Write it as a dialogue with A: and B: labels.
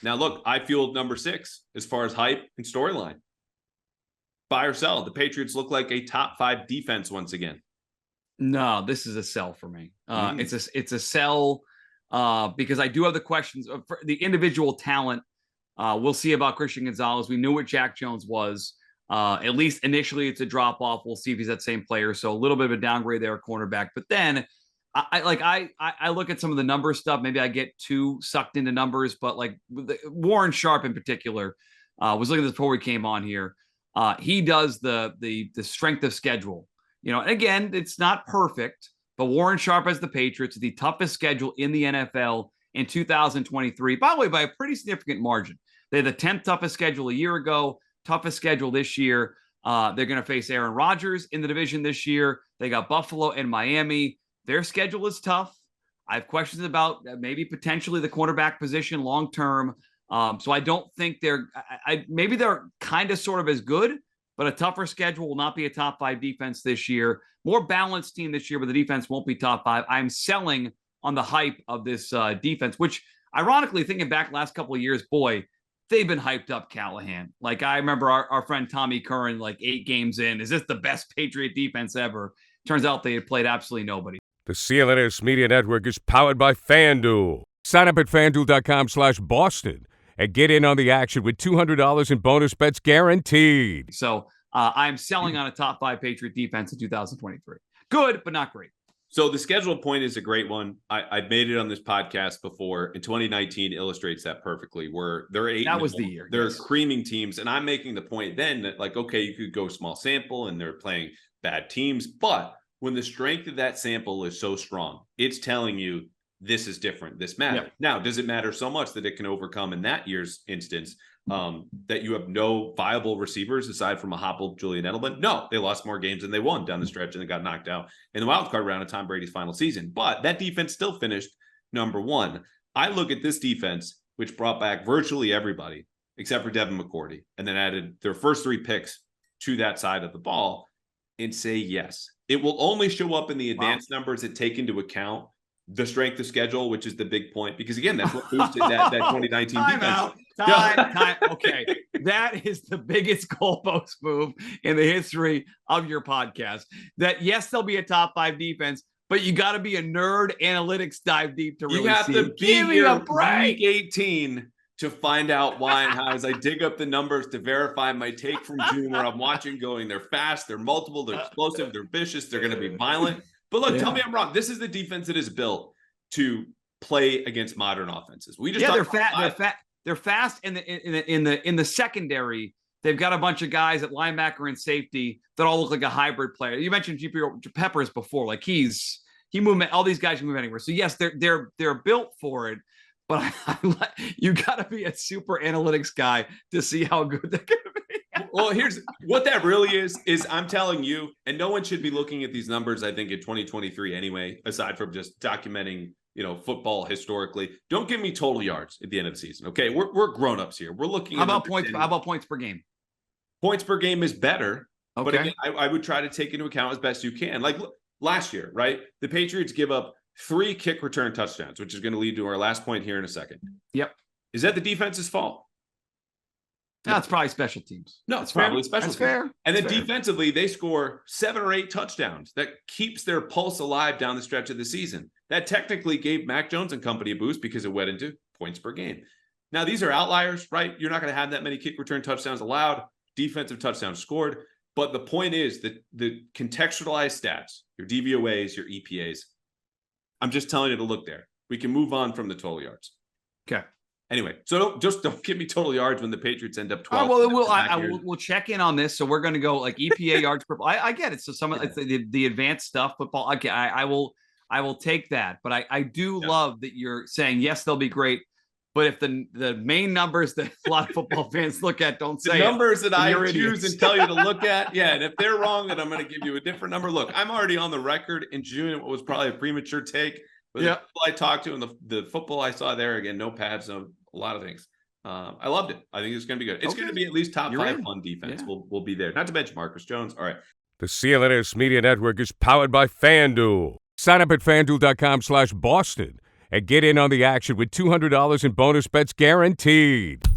A: Now, look, I feel number 6 as far as hype and storyline. Buy or sell. The Patriots look like a top 5 defense once again.
B: No, this is a sell for me. It's a sell because I do have the questions for the individual talent. We'll see about Christian Gonzalez. We knew what Jack Jones was. At least initially, it's a drop off. We'll see if he's that same player. So a little bit of a downgrade there, cornerback. But then I look at some of the number stuff. Maybe I get too sucked into numbers, but like Warren Sharp in particular, was looking at this before we came on here. He does the strength of schedule. You know, and again, it's not perfect, but Warren Sharp has the Patriots, the toughest schedule in the NFL in 2023. By the way, by a pretty significant margin. They had the 10th toughest schedule a year ago, toughest schedule this year. They're going to face Aaron Rodgers in the division this year. They got Buffalo and Miami. Their schedule is tough. I have questions about maybe potentially the cornerback position long term. So I don't think maybe they're kind of sort of as good, but a tougher schedule will not be a top 5 defense this year. More balanced team this year, but the defense won't be top 5. I'm selling on the hype of this defense, which ironically, thinking back last couple of years, boy, they've been hyped up, Callahan. Like I remember our friend Tommy Curran, like 8 games in, is this the best Patriot defense ever? Turns out they had played absolutely nobody.
C: The CLNS Media Network is powered by FanDuel. Sign up at FanDuel.com/Boston and get in on the action with $200 in bonus bets guaranteed.
B: So I'm selling on a top 5 Patriot defense in 2023. Good, but not great.
A: So the schedule point is a great one. I've made it on this podcast before. In 2019 illustrates that perfectly, where they're 8.
B: That was the year.
A: They're creaming teams. And I'm making the point then that, like, okay, you could go small sample and they're playing bad teams. But when the strength of that sample is so strong, it's telling you this is different. This matters. Yeah. Now, does it matter so much that it can overcome in that year's instance that you have no viable receivers aside from a hobbled Julian Edelman? No, they lost more games than they won down the stretch and they got knocked out in the wild card round of Tom Brady's final season. But that defense still finished number 1. I look at this defense, which brought back virtually everybody except for Devin McCourty, and then added their first 3 picks to that side of the ball, and say yes. It will only show up in the advanced numbers that take into account the strength of schedule, which is the big point, because again, that's what boosted that 2019 defense.
B: Time. Okay. That is the biggest goalpost move in the history of your podcast. That yes, there'll be a top 5 defense, but you got to be a nerd analytics dive deep to really
A: you have
B: see
A: to
B: it.
A: be here week 18 to find out why and how, as I dig up the numbers to verify my take from June, where I'm watching going, they're fast, they're multiple, they're explosive, they're vicious, they're going to be violent. But look, tell me I'm wrong. This is the defense that is built to play against modern offenses. We just
B: they're fast in the secondary. They've got a bunch of guys at linebacker and safety that all look like a hybrid player. You mentioned GP Peppers before, like he moved. All these guys can move anywhere. So yes, they're built for it. But you got to be a super analytics guy to see how good they're going to be.
A: Well, here's what that really is I'm telling you, and no one should be looking at these numbers, I think, in 2023 anyway, aside from just documenting, football historically. Don't give me total yards at the end of the season. Okay. We're grown-ups here. We're looking
B: at points. How about points per game?
A: Points per game is better.
B: Okay.
A: But again, I would try to take into account as best you can. Like last year, right? The Patriots give up 3 kick return touchdowns, which is going to lead to our last point here in a second.
B: Yep.
A: Is that the defense's fault?
B: No, it's probably special teams.
A: No, it's probably special teams.
B: Fair.
A: And then
B: fair.
A: Defensively, they score 7 or 8 touchdowns. That keeps their pulse alive down the stretch of the season. That technically gave Mac Jones and company a boost because it went into points per game. Now, these are outliers, right? You're not going to have that many kick return touchdowns allowed, defensive touchdowns scored. But the point is that the contextualized stats, your DVOAs, your EPAs, I'm just telling you to look there. We can move on from the total yards.
B: Okay.
A: Anyway, so don't give me total yards when the Patriots end up 12.
B: We'll check in on this. So we're going to go like EPA yards per. I get it. So it's the advanced stuff, football. Okay, I will take that. But I do love that you're saying yes, they'll be great. But if the main numbers that a lot of football fans look at don't say
A: the numbers that I choose
B: idiots.
A: And tell you to look at, and if they're wrong, then I'm going to give you a different number. Look, I'm already on the record in June. It was probably a premature take. But the people I talked to and the football I saw there, again, no pads, no a lot of things. I loved it. I think it's going to be good. It's going to be at least top 5 on defense.
B: Yeah.
A: We'll be there. Not to mention Marcus Jones. All right.
C: The CLNS Media Network is powered by FanDuel. Sign up at FanDuel.com/Boston and get in on the action with $200 in bonus bets guaranteed.